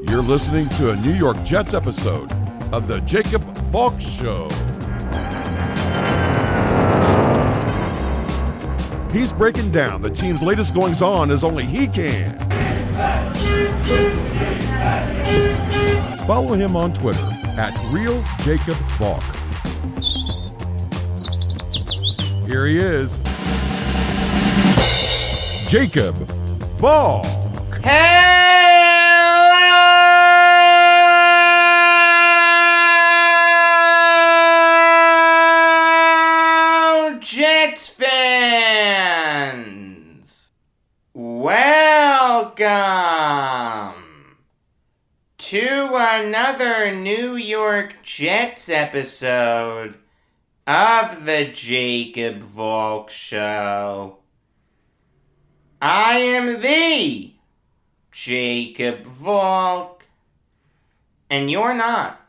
You're listening to a New York Jets episode of the Jacob Valk Show. He's breaking down the team's latest goings-on as only he can. Follow him on Twitter at RealJacobValk. Here he is, Jacob Valk. Hello, Jets fans. Welcome to another New York Jets episode of the Jacob Valk Show. I am the Jacob Valk, and you're not.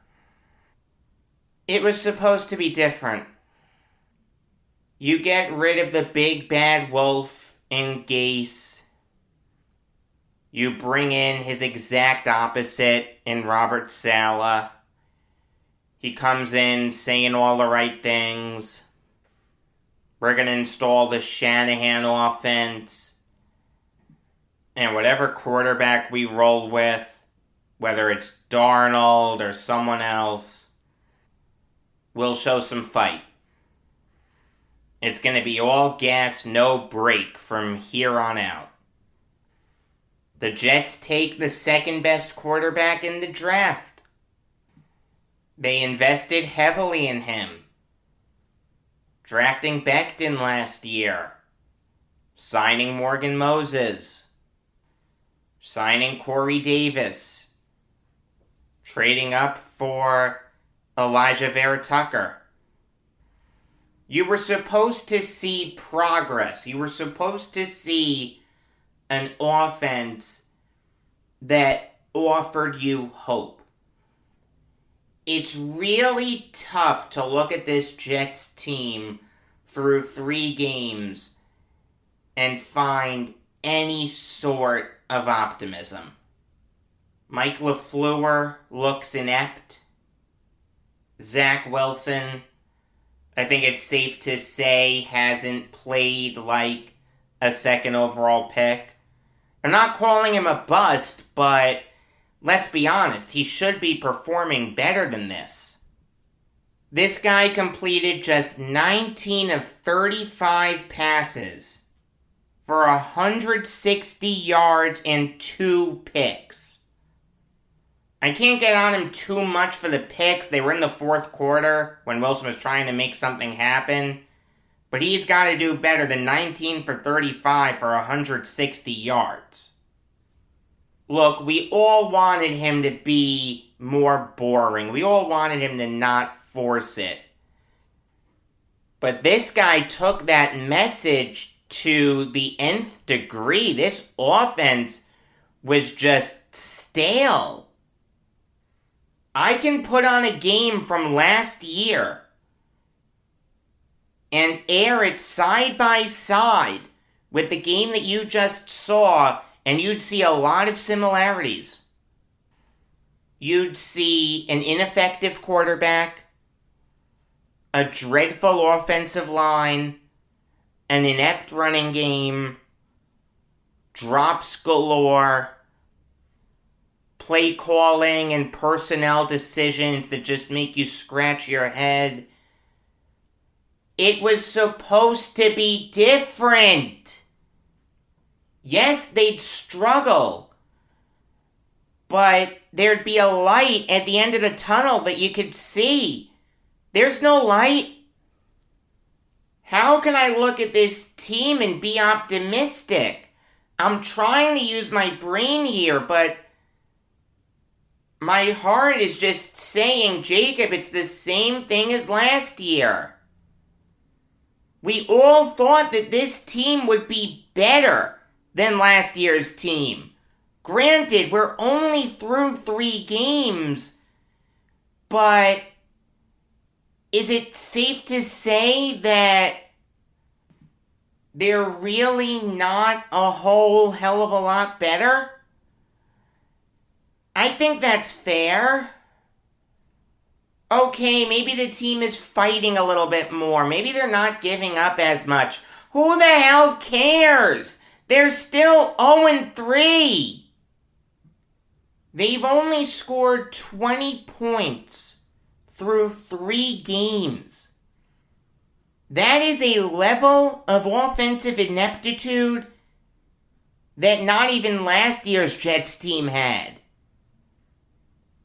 It was supposed to be different. You get rid of the big bad wolf in Gase. You bring in his exact opposite in Robert Saleh. He comes in saying all the right things. We're going to install the Shanahan offense. And whatever quarterback we roll with, whether it's Darnold or someone else, we'll show some fight. It's going to be all gas, no brake from here on out. The Jets take the second best quarterback in the draft. They invested heavily in him. Drafting Becton last year. Signing Morgan Moses. Signing Corey Davis. Trading up for Elijah Vera Tucker. You were supposed to see progress. You were supposed to see an offense that offered you hope. It's really tough to look at this Jets team through 3 games and find any sort of optimism. Mike LaFleur looks inept. Zach Wilson, I think it's safe to say, hasn't played like a second overall pick. I'm not calling him a bust, but let's be honest, he should be performing better than this. This guy completed just 19 of 35 passes for 160 yards and 2 picks. I can't get on him too much for the picks. They were in the fourth quarter when Wilson was trying to make something happen. But he's got to do better than 19 for 35 for 160 yards. Look, we all wanted him to be more boring. We all wanted him to not force it. But this guy took that message to the nth degree. This offense was just stale. I can put on a game from last year and air it side by side with the game that you just saw, and you'd see a lot of similarities. You'd see an ineffective quarterback, a dreadful offensive line, an inept running game, drops galore, play calling and personnel decisions that just make you scratch your head. It was supposed to be different. Yes, they'd struggle, but there'd be a light at the end of the tunnel that you could see. There's no light. How can I look at this team and be optimistic? I'm trying to use my brain here, but my heart is just saying, Jacob, it's the same thing as last year. We all thought that this team would be better than last year's team. Granted, we're only through 3 games, but is it safe to say that they're really not a whole hell of a lot better? I think that's fair. Okay, maybe the team is fighting a little bit more. Maybe they're not giving up as much. Who the hell cares? They're still 0-3. They've only scored 20 points through 3 games. That is a level of offensive ineptitude that not even last year's Jets team had.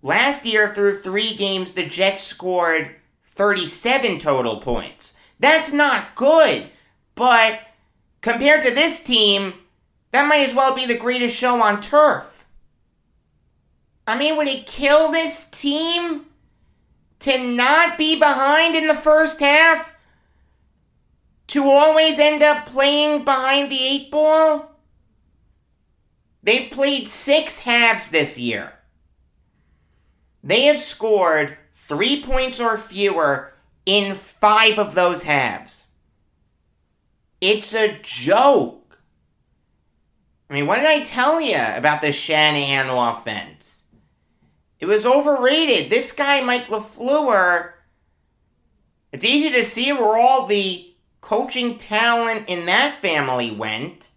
Last year, through 3 games, the Jets scored 37 total points. That's not good, but compared to this team, that might as well be the greatest show on turf. I mean, would it kill this team to not be behind in the first half? To always end up playing behind the 8 ball? They've played 6 halves this year. They have scored 3 points or fewer in 5 of those halves. It's a joke. I mean, what did I tell you about the Shanahan offense? It was overrated. This guy, Mike LaFleur, it's easy to see where all the coaching talent in that family went.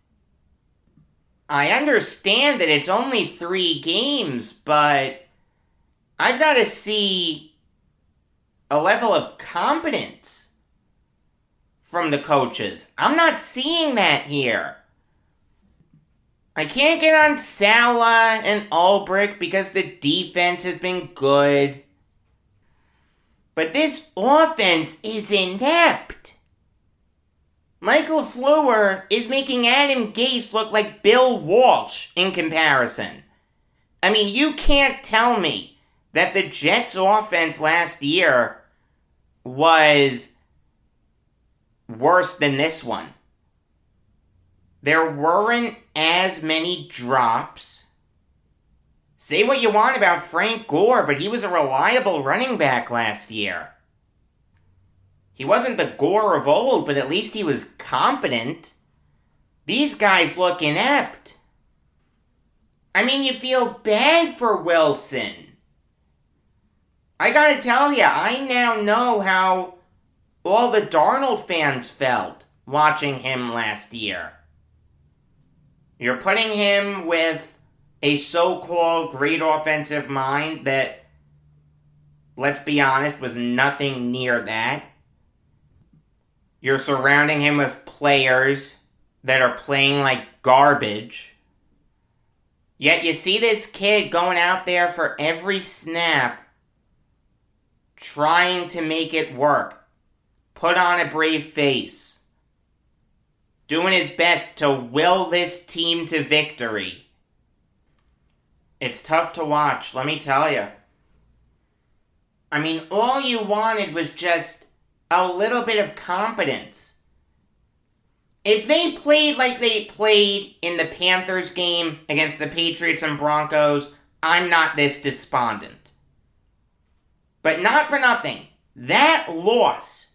I understand that it's only 3 games, but I've got to see a level of competence from the coaches. I'm not seeing that here. I can't get on Salah and Ulbrich because the defense has been good. But this offense is inept. Mike LaFleur is making Adam Gase look like Bill Walsh in comparison. I mean, you can't tell me that the Jets' offense last year was worse than this one. There weren't as many drops. Say what you want about Frank Gore, but he was a reliable running back last year. He wasn't the Gore of old, but at least he was competent. These guys look inept. I mean, you feel bad for Wilson. I gotta tell you, I now know how all the Darnold fans felt watching him last year. You're putting him with a so-called great offensive mind that, let's be honest, was nothing near that. You're surrounding him with players that are playing like garbage. Yet you see this kid going out there for every snap, trying to make it work. Put on a brave face. Doing his best to will this team to victory. It's tough to watch, let me tell you. I mean, all you wanted was just a little bit of competence. If they played like they played in the Panthers game against the Patriots and Broncos, I'm not this despondent. But not for nothing, that loss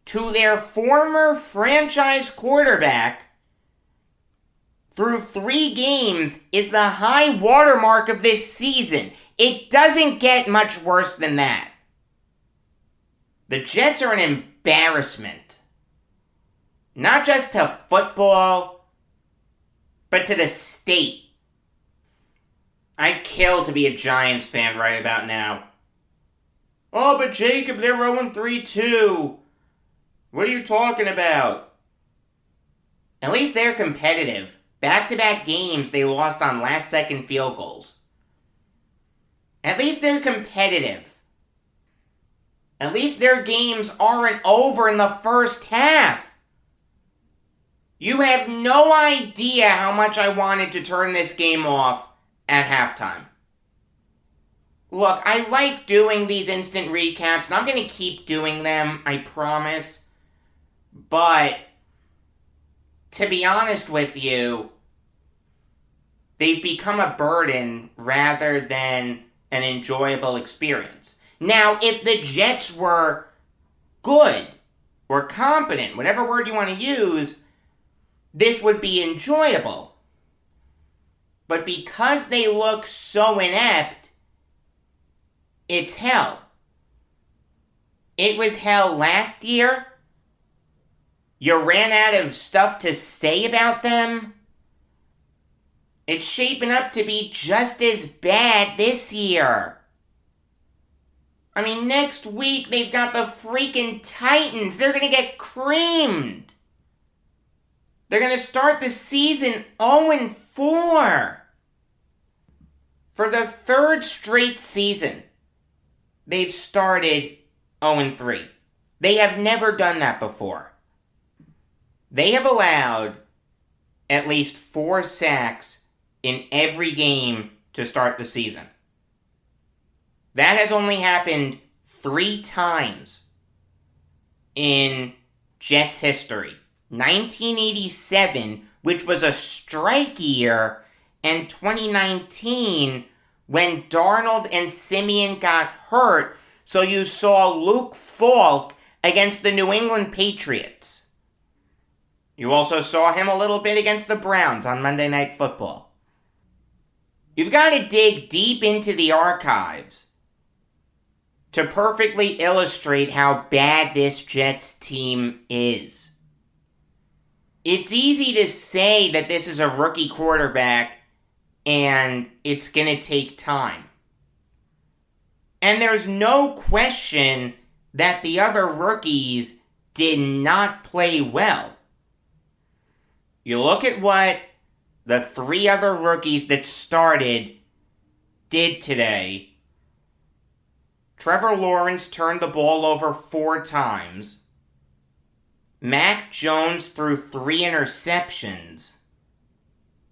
to their former franchise quarterback through 3 games is the high watermark of this season. It doesn't get much worse than that. The Jets are an embarrassment. Not just to football, but to the state. I'd kill to be a Giants fan right about now. Oh, but Jacob, they're 0-3 too. What are you talking about? At least they're competitive. Back-to-back games they lost on last-second field goals. At least they're competitive. At least their games aren't over in the first half. You have no idea how much I wanted to turn this game off at halftime. Look, I like doing these instant recaps, and I'm going to keep doing them, I promise. But, to be honest with you, they've become a burden rather than an enjoyable experience. Now, if the Jets were good, or competent, whatever word you want to use, this would be enjoyable. But because they look so inept, it's hell. It was hell last year. You ran out of stuff to say about them. It's shaping up to be just as bad this year. I mean, next week they've got the freaking Titans. They're going to get creamed. They're going to start the season 0-4. For the third straight season, they've started 0-3. They have never done that before. They have allowed at least 4 sacks in every game to start the season. That has only happened 3 times in Jets history. 1987, which was a strike year, and 2019, when Darnold and Simeon got hurt, so you saw Luke Valk against the New England Patriots. You also saw him a little bit against the Browns on Monday Night Football. You've got to dig deep into the archives to perfectly illustrate how bad this Jets team is. It's easy to say that this is a rookie quarterback and it's going to take time. And there's no question that the other rookies did not play well. You look at what the 3 other rookies that started did today. Trevor Lawrence turned the ball over 4 times. Mac Jones threw 3 interceptions.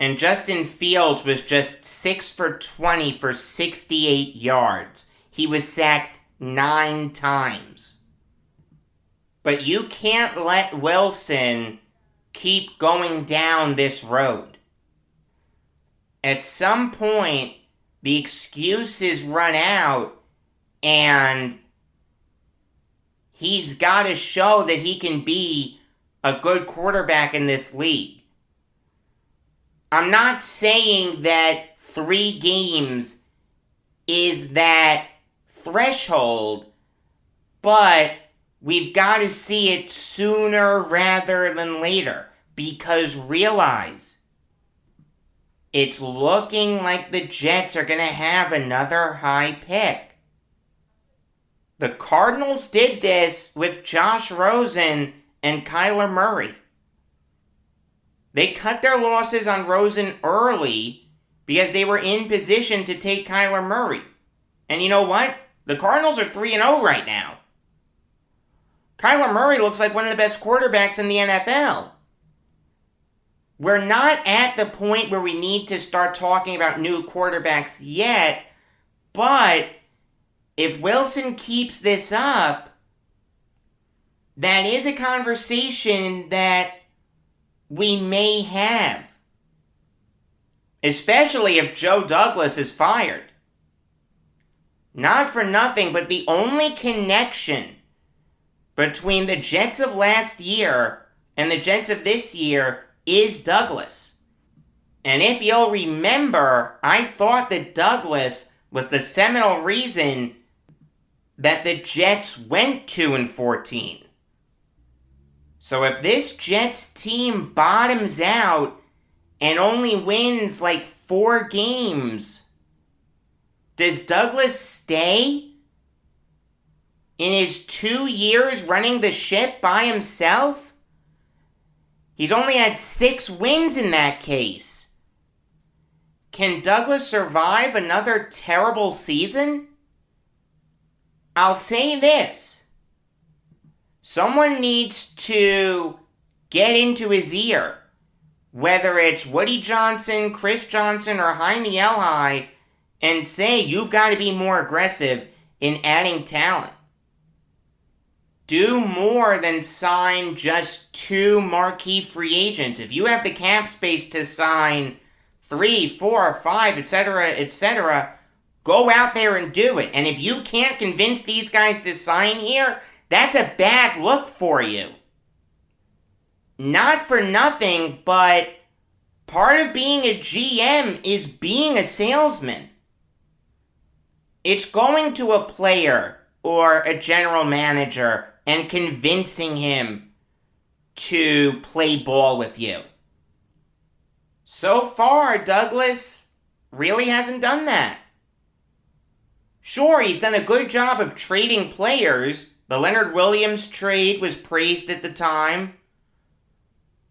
And Justin Fields was just 6 for 20 for 68 yards. He was sacked 9 times. But you can't let Wilson keep going down this road. At some point, the excuses run out, and he's got to show that he can be a good quarterback in this league. I'm not saying that 3 games is that threshold, but we've got to see it sooner rather than later. Because realize, it's looking like the Jets are going to have another high pick. The Cardinals did this with Josh Rosen and Kyler Murray. They cut their losses on Rosen early because they were in position to take Kyler Murray. And you know what? The Cardinals are 3-0 right now. Kyler Murray looks like one of the best quarterbacks in the NFL. We're not at the point where we need to start talking about new quarterbacks yet, but if Wilson keeps this up, that is a conversation that we may have. Especially if Joe Douglas is fired. Not for nothing, but the only connection between the Jets of last year and the Jets of this year is Douglas. And if you'll remember, I thought that Douglas was the seminal reason that the Jets went 2-14. So if this Jets team bottoms out and only wins like 4 games, does Douglas stay in his 2 years running the ship by himself? He's only had 6 wins in that case. Can Douglas survive another terrible season? I'll say this. Someone needs to get into his ear, whether it's Woody Johnson, Chris Johnson, or Jaime Elhai, and say you've got to be more aggressive in adding talent. Do more than sign just 2 marquee free agents. If you have the cap space to sign 3, 4, 5, etc., go out there and do it. And if you can't convince these guys to sign here, that's a bad look for you. Not for nothing, but Part of being a GM is being a salesman. It's going to a player or a general manager and convincing him to play ball with you. So far, Douglas really hasn't done that. Sure, he's done a good job of trading players. The Leonard Williams trade was praised at the time.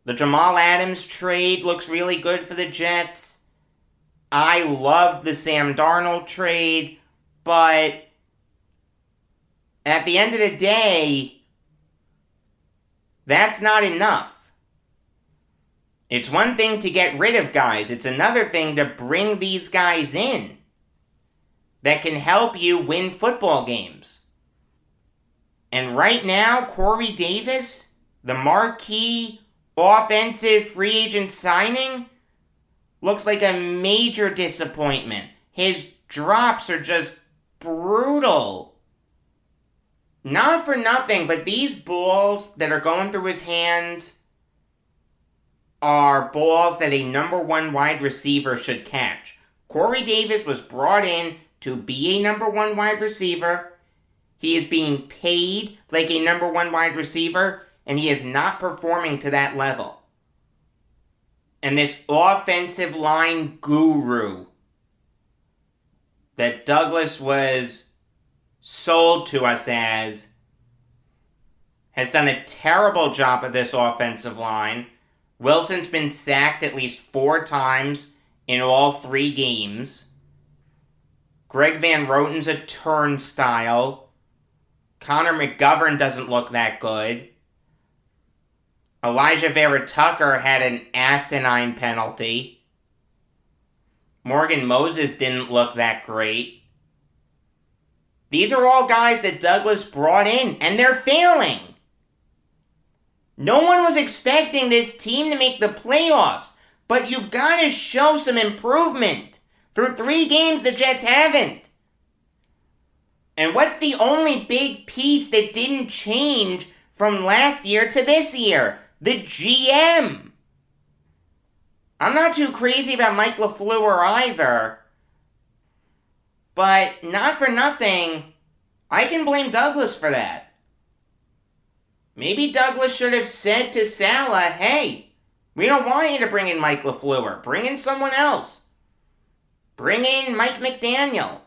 The Jamal Adams trade looks really good for the Jets. I loved the Sam Darnold trade, but at the end of the day, that's not enough. It's one thing to get rid of guys. It's another thing to bring these guys in that can help you win football games. And right now, Corey Davis, the marquee offensive free agent signing, looks like a major disappointment. His drops are just brutal. Not for nothing, but these balls that are going through his hands are balls that a number one wide receiver should catch. Corey Davis was brought in to be a number one wide receiver. He is being paid like a number one wide receiver, and he is not performing to that level. And this offensive line guru that Douglas was sold to us as has done a terrible job of this offensive line. Wilson's been sacked at least 4 times in all 3 games. Greg Van Roten's a turnstile. Connor McGovern doesn't look that good. Elijah Vera Tucker had an asinine penalty. Morgan Moses didn't look that great. These are all guys that Douglas brought in, and they're failing. No one was expecting this team to make the playoffs, but you've got to show some improvement. Through 3 games, the Jets haven't. And what's the only big piece that didn't change from last year to this year? The GM. I'm not too crazy about Mike LaFleur either. But not for nothing, I can blame Douglas for that. Maybe Douglas should have said to Saleh, hey, we don't want you to bring in Mike LaFleur. Bring in someone else. Bring in Mike McDaniel.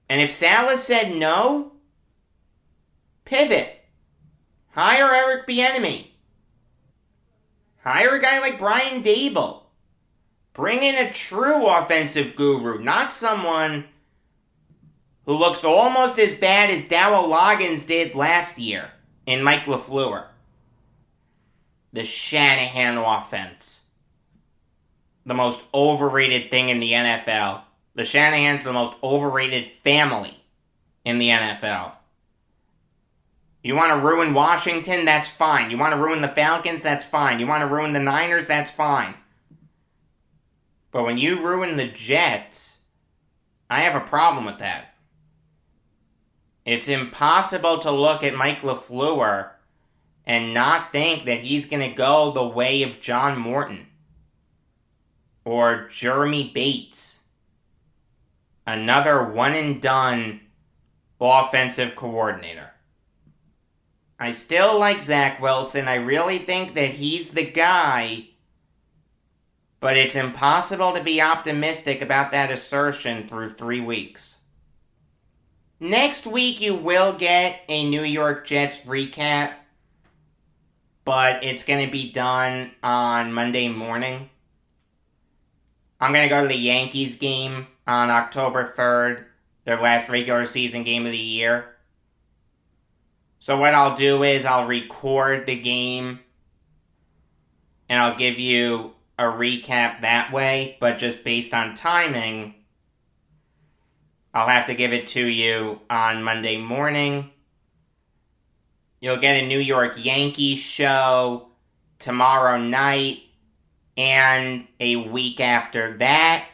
And if Saleh said no, pivot. Hire Eric Bieniemy. Hire a guy like Brian Daboll. Bring in a true offensive guru, not someone who looks almost as bad as Dowell Loggins did last year in Mike LaFleur. The Shanahan offense. The most overrated thing in the NFL. The Shanahans are the most overrated family in the NFL. You want to ruin Washington? That's fine. You want to ruin the Falcons? That's fine. You want to ruin the Niners? That's fine. But when you ruin the Jets, I have a problem with that. It's impossible to look at Mike LaFleur and not think that he's going to go the way of John Morton or Jeremy Bates. Another one-and-done offensive coordinator. I still like Zach Wilson. I really think that he's the guy. But it's impossible to be optimistic about that assertion through 3 weeks. Next week you will get a New York Jets recap. But it's going to be done on Monday morning. I'm going to go to the Yankees game on October 3rd. Their last regular season game of the year. So what I'll do is I'll record the game and I'll give you a recap that way, but just based on timing, I'll have to give it to you on Monday morning. You'll get a New York Yankees show tomorrow night, and a week after that,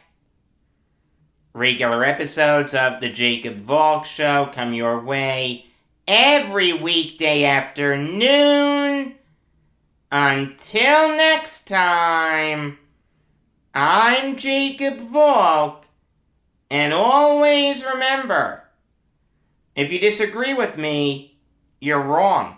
regular episodes of the Jacob Valk Show come your way every weekday afternoon Until next time, I'm Jacob Valk, and always remember, if you disagree with me, you're wrong.